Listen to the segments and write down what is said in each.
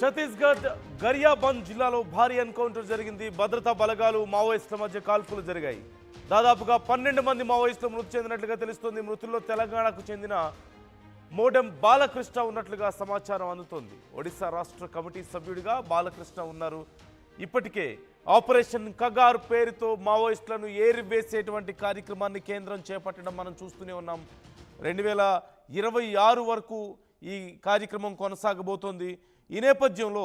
ఛత్తీస్గఢ్ గరియాబంద్ జిల్లాలో భారీ ఎన్కౌంటర్ జరిగింది. భద్రతా బలగాలు మావోయిస్టుల మధ్య కాల్పులు జరిగాయి. దాదాపుగా 12 మంది మావోయిస్టులు మృతి చెందినట్లుగా తెలుస్తోంది. మృతుల్లో తెలంగాణకు చెందిన మోడెం బాలకృష్ణ ఉన్నట్లుగా సమాచారం అందుతోంది. ఒడిశా రాష్ట్ర కమిటీ సభ్యుడిగా బాలకృష్ణ ఉన్నారు. ఇప్పటికే ఆపరేషన్ కగార్ పేరుతో మావోయిస్టులను ఏరివేసేటువంటి కార్యక్రమాన్ని కేంద్రం చేపట్టడం మనం చూస్తూనే ఉన్నాం. 2026 వరకు ఈ కార్యక్రమం కొనసాగబోతోంది. ఈ నేపథ్యంలో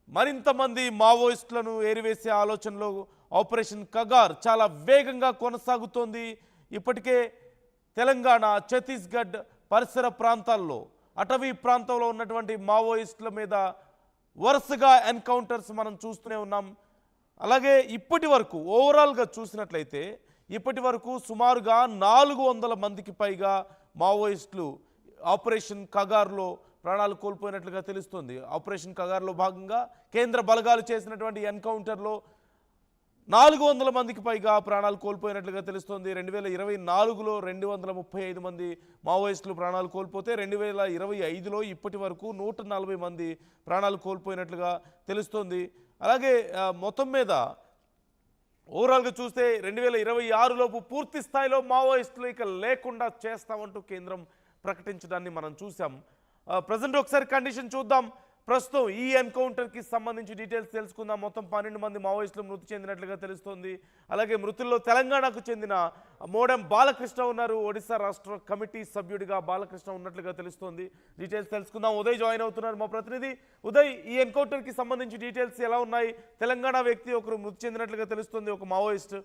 మరింత మంది మావోయిస్టులను ఏరివేసే ఆలోచనలో ఆపరేషన్ కగార్ చాలా వేగంగా కొనసాగుతోంది. ఇప్పటికే తెలంగాణ, ఛత్తీస్గఢ్ పరిసర ప్రాంతాల్లో, అటవీ ప్రాంతంలో ఉన్నటువంటి మావోయిస్టుల మీద వరుసగా ఎన్కౌంటర్స్ మనం చూస్తూనే ఉన్నాం. అలాగే ఇప్పటి వరకు ఓవరాల్గా చూసినట్లయితే ఇప్పటి వరకు సుమారుగా 400 మందికి పైగా మావోయిస్టులు ఆపరేషన్ కగార్లో ప్రాణాలు కోల్పోయినట్లుగా తెలుస్తుంది. ఆపరేషన్ కగార్లో భాగంగా కేంద్ర బలగాలు చేసినటువంటి ఎన్కౌంటర్లో 400 మందికి పైగా ప్రాణాలు కోల్పోయినట్లుగా తెలుస్తోంది. 2024లో 235 మంది మావోయిస్టులు ప్రాణాలు కోల్పోతే 2025లో ఇప్పటి వరకు 140 మంది ప్రాణాలు కోల్పోయినట్లుగా తెలుస్తోంది. అలాగే మొత్తం మీద ఓవరాల్గా చూస్తే 2026లోపు పూర్తి స్థాయిలో మావోయిస్టులు ఇక లేకుండా చేస్తామంటూ కేంద్రం ప్రకటించడాన్ని మనం చూసాం. ప్రజెంట్ ఒకసారి కండిషన్ చూద్దాం. ప్రస్తుతం ఈ ఎన్కౌంటర్కి సంబంధించి డీటెయిల్స్ తెలుసుకుందాం. మొత్తం 12 మంది మావోయిస్టులు మృతి చెందినట్లుగా తెలుస్తోంది. అలాగే మృతుల్లో తెలంగాణకు చెందిన మోడెం బాలకృష్ణ ఉన్నారు. ఒడిశా రాష్ట్ర కమిటీ సభ్యుడిగా బాలకృష్ణ ఉన్నట్లుగా తెలుస్తోంది. డీటెయిల్స్ తెలుసుకుందాం. ఉదయ్ జాయిన్ అవుతున్నారు, మా ప్రతినిధి. ఉదయ్, ఈ ఎన్కౌంటర్కి సంబంధించి డీటెయిల్స్ ఎలా ఉన్నాయి? తెలంగాణ వ్యక్తి ఒకరు మృతి చెందినట్లుగా తెలుస్తుంది, ఒక మావోయిస్ట్.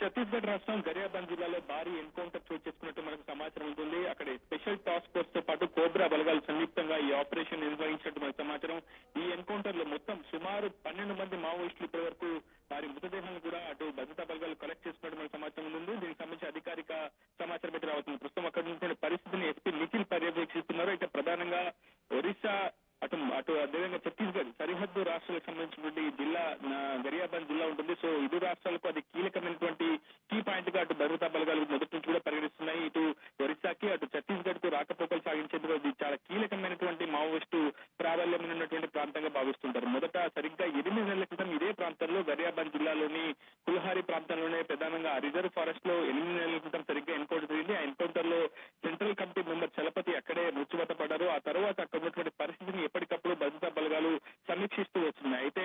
ఛత్తీస్గఢ్ రాష్ట్రం గరియాబంద్ జిల్లాలో భారీ ఎన్కౌంటర్ చోటు చేసుకున్నట్టు మనకు సమాచారం ఉంటుంది. అక్కడ స్పెషల్ టాస్క్ ఫోర్స్ తో పాటు కోబ్రా బలగాలు సంయుక్తంగా ఈ ఆపరేషన్ నిర్వహించినట్టు మనకు సమాచారం. ఈ ఎన్కౌంటర్ లో మొత్తం సుమారు 12 మంది మావోయిస్టులు ఇప్పటి వరకు వారి మృతదేహాలను కూడా అటు భద్రతా బలగాలు కలెక్ట్ చేసుకున్నట్టు మనకు సమాచారం ఉంది. దీనికి సంబంధించి అధికారిక సమాచారం అయితే రావుతుంది. ప్రస్తుతం అక్కడ నుంచి పరిస్థితిని ఎస్పీ నిఖిల్ పర్యవేక్షిస్తున్నారు. అయితే ప్రధానంగా ఒరిస్సా అటు అదేవిధంగా ఛత్తీస్గఢ్ సరిహద్దు రాష్ట్రాలకు సంబంధించినటువంటి జిల్లా గరియాబంద్ జిల్లా ఉంటుంది. సో ఇరు రాష్ట్రాలకు అది కీలకమైనటువంటి కీ పాయింట్ గా అటు భద్రతా బలగాలు మొదటి నుంచి కూడా పరిగణిస్తున్నాయి. ఇటు ఒరిస్సాకి అటు ఛత్తీస్గఢ్ కు రాకపోకలు సాగించేందుకు అది చాలా కీలకమైనటువంటి మావోయిస్టు ప్రాబల్యం ఉన్నటువంటి ప్రాంతంగా భావిస్తుంటారు. మొదట సరిగ్గా 8 నెలల క్రితం ఇదే ప్రాంతంలో గరియాబంద్ జిల్లాలోని కుల్హారి ప్రాంతంలోనే ప్రధానంగా రిజర్వ్ ఫారెస్ట్ లో 8 నెలల క్రితం సరిగ్గా ఎన్కౌంటర్ జరిగింది. ఆ ఎన్కౌంటర్ లో సెంట్రల్ కమిటీ మెంబర్ చలపతి అక్కడే మృత్యువాత పడ్డారు. ఆ తర్వాత అక్కడ ఉన్నటువంటి పరిస్థితిని ఎప్పటికప్పుడు భద్రతా బలగాలు సమీక్షిస్తూ వస్తున్నాయి. అయితే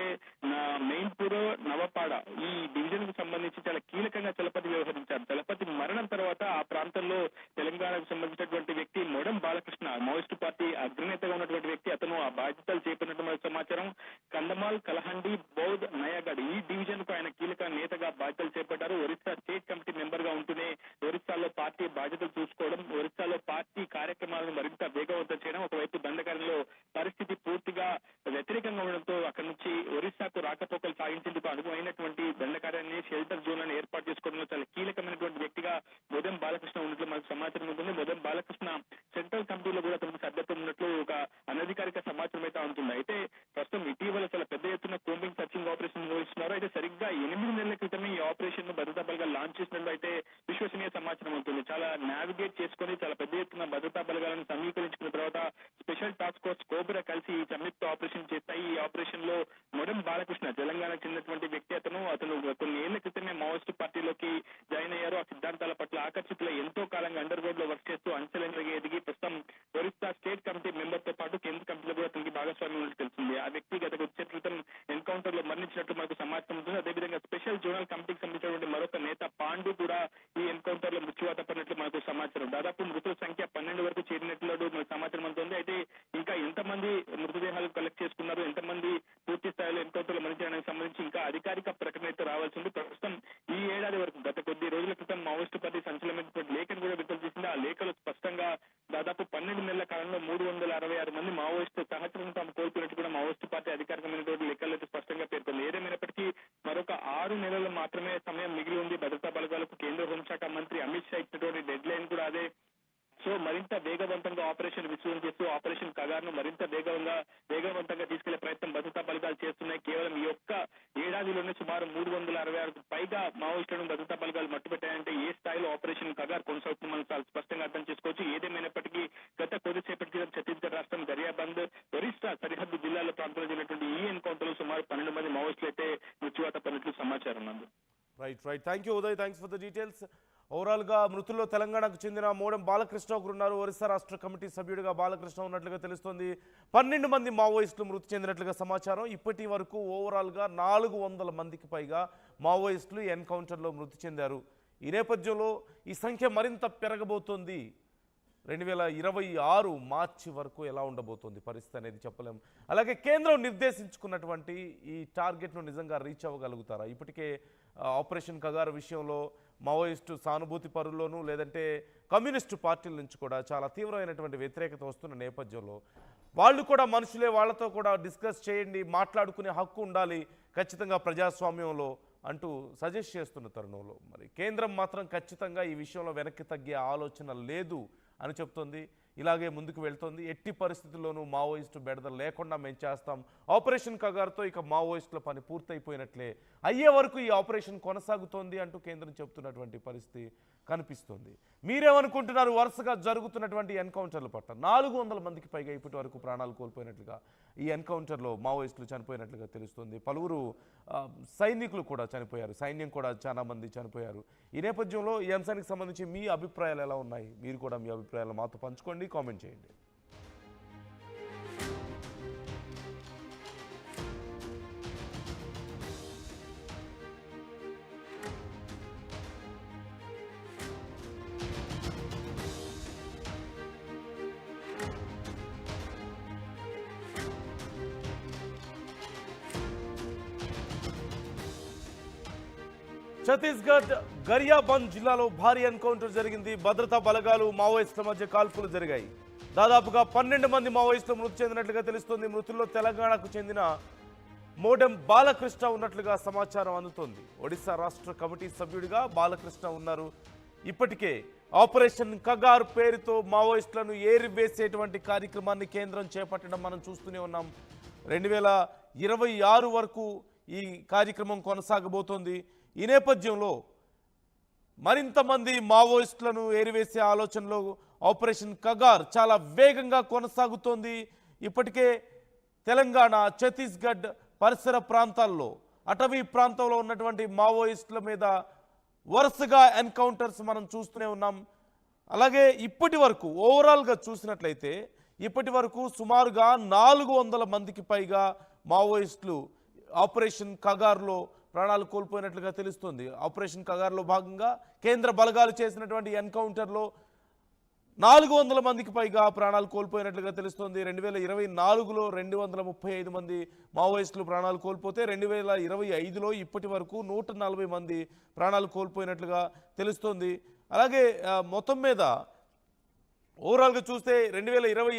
మెయిన్పూర్, నవపాడ ఈ డివిజన్ కు సంబంధించి చాలా కీలకంగా చలపతి వ్యవహరించారు. చలపతి మరణం తర్వాత ఆ ప్రాంతంలో తెలంగాణకు సంబంధించినటువంటి వ్యక్తి మోడెం బాలకృష్ణ, మావోయిస్టు పార్టీ అగ్రనేతగా ఉన్నటువంటి వ్యక్తి, అతను ఆ బాధ్యతలు చేపట్టినట్టు మనకు సమాచారం. కందమాల్, కలహండి, బౌద్, నయాగఢ్ ఈ డివిజన్ కు ఆయన కీలక నేతగా బాధ్యతలు చేపట్టారు. ఒరిస్సా స్టేట్ కమిటీ మెంబర్ గా ఉంటూనే ఒరిస్సాలో పార్టీ బాధ్యతలు చూసుకోవడం, ఒరిస్సాలో పార్టీ కార్యక్రమాలను మరింత వేగవంతం చేయడం, ఒకవైపు దండకారణలో పరిస్థితి పూర్తిగా వ్యతిరేకంగా ఉండడంతో అక్కడి నుంచి ఒరిస్సాకు రాకపోకలు సాగించేందుకు అనువైనటువంటి దండకార్యాన్ని, షెల్టర్ జోన్ అని ఏర్పాటు చేసుకోవడంలో చాలా కీలకమైనటువంటి వ్యక్తిగా మోడెం బాలకృష్ణ ఉన్నట్లు మనకు సమాచారం ఉంటుంది. మోడెం బాలకృష్ణ సెంట్రల్ కమిటీలో కూడా తనకు సభ్యత్వం ఉన్నట్లు ఒక అనధికారిక సమాచారం అయితే ఉంటుంది. అయితే ప్రస్తుతం ఇటీవల చాలా పెద్ద ఎత్తున కోంబింగ్ సర్చింగ్ ఆపరేషన్ నిర్వహిస్తున్నారు. అయితే సరిగ్గా 8 నెలల క్రితమే ఈ ఆపరేషన్ ను భద్రతా బలగాలు లాంచ్ చేసినట్లు అయితే విశ్వసనీయ సమాచారం ఉంటుంది. చాలా నావిగేట్ చేసుకుని చాలా పెద్ద ఎత్తున భద్రతా బలగాలను సమీకరించుకున్న తర్వాత స్పెషల్ టాస్క్ ఫోర్స్ కోబ్రా కలిసి ఈ సంయుక్త ఆపరేషన్ చేస్తాయి. ఈ ఆపరేషన్ లో మోడెం బాలకృష్ణ తెలంగాణకు చెందినటువంటి వ్యక్తి. అతను కొన్ని ఏళ్ల క్రితమే మావోయిస్టు పార్టీలోకి జాయిన్ అయ్యారు. ఆ సిద్ధాంతాల పట్ల ఆకర్షితులు ఎంతో కాలంగా అండర్ గ్రౌండ్ లో వర్క్ చేస్తూ అంచెలంచెలుగా ఎదిగి ప్రస్తుతం ఒరిస్సా స్టేట్ కమిటీ మెంబర్ తో పాటు కేంద్ర కమిటీలో కూడా అతనికి భాగస్వామ్యం ఉన్నట్టు తెలిసింది. ఆ వ్యక్తి గత వచ్చే క్రితం ఎన్కౌంటర్ లో మరణించినట్టు మనకు సమాచారం ఉంటుంది. అదేవిధంగా స్పెషల్ జోనల్ కమిటీకి సంబంధించినటువంటి మరొక నేత పాండు కూడా ఈ ఎన్కౌంటర్ లో మృత్యువాత పడినట్లు మనకు సమాచారం. దాదాపు మృతుల సంఖ్య 12 వరకు చేరినట్లు మనకు సమాచారం అందుతుంది. అయితే ఇంకా ఎంతమంది మృతదేహాలు కలెక్ట్ చేసుకున్నారు, ఎంతమంది పూర్తి స్థాయిలో ఎన్కౌంటర్ లో మరణించడానికి సంబంధించి ఇంకా అధికారిక ప్రకటన అయితే రావాల్సి ఉంది. ప్రస్తుతం ఈ ఏడాది వరకు గత కొద్ది రోజుల క్రితం మావోయిస్టు పార్టీ సంచలనమైనటువంటి లేఖను కూడా విడుదల చేసింది. ఆ లేఖలో స్పష్టంగా దాదాపు 12 నెలల కాలంలో 366 మంది మావోయిస్టు సహచరులను తాము కోల్పోయినట్టు కూడా మావోయిస్టు పార్టీ అధికారికమైనటువంటి లెక్కలు అయితే స్పష్టంగా పేర్కొంది. ఏదేమైనప్పటికీ మరొక 6 నెలలు మాత్రమే సమయం మిగిలి ఉంది. భద్రతా బలగాలకు కేంద్ర హోంశాఖ మంత్రి అమిత్ షా ఇచ్చినటువంటి డెడ్ లైన్ కూడా అదే. సో మరింత వేగవంతంగా ఆపరేషన్ విస్తృతం చేస్తూ ఆపరేషన్ కగార్ ను మరింత వేగవంతంగా తీసుకెళ్లే ప్రయత్నం భద్రతా బలగాలు చేస్తున్నాయి. కేవలం ఈ యొక్క ఏడాదిలోనే సుమారు 366 పైగా మావోయిస్టులను భద్రతా బలగాలు మట్టుపెట్టాయంటే ఏ స్థాయిలో ఆపరేషన్ కగార్ కొనసాగుతుందో మనం చాలా స్పష్టంగా అర్థం చేసుకోవచ్చు. ఏదేమైనప్పటికీ గత కొద్దిసేపటి క్రితం ఛత్తీస్గఢ్ రాష్ట్రం Gariaband right thank you Uday, thanks for the details. ఓవరాల్గా మృతుల్లో తెలంగాణకు చెందిన మోడెం బాలకృష్ణ ఒకరు ఉన్నారు. ఒరిస్సా రాష్ట్ర కమిటీ సభ్యుడిగా బాలకృష్ణ ఉన్నట్లుగా తెలుస్తోంది. 12 మంది మావోయిస్టులు మృతి చెందినట్లుగా సమాచారం. ఇప్పటి వరకు ఓవరాల్గా 400 మందికి పైగా మావోయిస్టులు ఎన్కౌంటర్లో మృతి చెందారు. ఈ నేపథ్యంలో ఈ సంఖ్య మరింత పెరగబోతోంది. 2026 మార్చి వరకు ఎలా ఉండబోతోంది పరిస్థితి అనేది చెప్పలేము. అలాగే కేంద్రం నిర్దేశించుకున్నటువంటి ఈ టార్గెట్ను నిజంగా రీచ్ అవ్వగలుగుతారా? ఇప్పటికే ఆపరేషన్ కగారు విషయంలో మావోయిస్టు సానుభూతి పరుల్లోనూ లేదంటే కమ్యూనిస్టు పార్టీల నుంచి కూడా చాలా తీవ్రమైనటువంటి వ్యతిరేకత వస్తున్న నేపథ్యంలో వాళ్ళు కూడా మనుషులే, వాళ్ళతో కూడా డిస్కస్ చేయండి, మాట్లాడుకునే హక్కు ఉండాలి ఖచ్చితంగా ప్రజాస్వామ్యంలో అంటూ సజెస్ట్ చేస్తున్న తరుణంలో మరి కేంద్రం మాత్రం ఖచ్చితంగా ఈ విషయంలో వెనక్కి తగ్గే ఆలోచన లేదు అని చెప్తోంది. ఇలాగే ముందుకు వెళ్తోంది. ఎట్టి పరిస్థితుల్లోనూ మావోయిస్టు బెడద లేకుండా మేము చేస్తాం. ఆపరేషన్ కగారుతో ఇక మావోయిస్టుల పని పూర్తయిపోయినట్లే, అయ్యే వరకు ఈ ఆపరేషన్ కొనసాగుతోంది అంటూ కేంద్రం చెప్తున్నటువంటి పరిస్థితి కనిపిస్తోంది. మీరేమనుకుంటున్నారు వరుసగా జరుగుతున్నటువంటి ఎన్కౌంటర్ల పట్ల? 400 మందికి పైగా ఇప్పటి వరకు ప్రాణాలు కోల్పోయినట్లుగా ఈ ఎన్కౌంటర్లో మావోయిస్టులు చనిపోయినట్లుగా తెలుస్తుంది. పలువురు సైనికులు కూడా చనిపోయారు, సైన్యం కూడా చాలా మంది చనిపోయారు. ఈ నేపథ్యంలో ఈ అంశానికి సంబంధించి మీ అభిప్రాయాలు ఎలా ఉన్నాయి? మీరు కూడా మీ అభిప్రాయాలు మాతో పంచుకోండి, కామెంట్ చేయండి. ఛత్తీస్గఢ్ గరియాబంద్ జిల్లాలో భారీ ఎన్కౌంటర్ జరిగింది. భద్రతా బలగాలు మావోయిస్టుల మధ్య కాల్పులు జరిగాయి. దాదాపుగా 12 మంది మావోయిస్టులు మృతి చెందినట్లుగా తెలుస్తోంది. మృతుల్లో తెలంగాణకు చెందిన మోడెం బాలకృష్ణ ఉన్నట్లుగా సమాచారం అందుతోంది. ఒడిశా రాష్ట్ర కమిటీ సభ్యుడిగా బాలకృష్ణ ఉన్నారు. ఇప్పటికే ఆపరేషన్ కగార్ పేరుతో మావోయిస్టులను ఏరివేసేటువంటి కార్యక్రమాన్ని కేంద్రం చేపట్టడం మనం చూస్తూనే ఉన్నాం. 2026 వరకు ఈ కార్యక్రమం కొనసాగబోతోంది. ఈ నేపథ్యంలో మరింత మంది మావోయిస్టులను ఏరివేసే ఆలోచనలో ఆపరేషన్ కగార్ చాలా వేగంగా కొనసాగుతోంది. ఇప్పటికే తెలంగాణ, ఛత్తీస్గఢ్ పరిసర ప్రాంతాల్లో, అటవీ ప్రాంతంలో ఉన్నటువంటి మావోయిస్టుల మీద వరుసగా ఎన్కౌంటర్స్ మనం చూస్తూనే ఉన్నాం. అలాగే ఇప్పటి వరకు ఓవరాల్గా చూసినట్లయితే ఇప్పటి వరకు సుమారుగా 400 మందికి పైగా మావోయిస్టులు ఆపరేషన్ కగార్లో ప్రాణాలు కోల్పోయినట్లుగా తెలుస్తుంది. ఆపరేషన్ కగార్లో భాగంగా కేంద్ర బలగాలు చేసినటువంటి ఎన్కౌంటర్లో 400 మందికి పైగా ప్రాణాలు కోల్పోయినట్లుగా తెలుస్తోంది. 2024లో 235 మంది మావోయిస్టులు ప్రాణాలు కోల్పోతే 2025లో ఇప్పటి వరకు 140 మంది ప్రాణాలు కోల్పోయినట్లుగా తెలుస్తోంది. అలాగే మొత్తం మీద ఓవరాల్గా చూస్తే 2026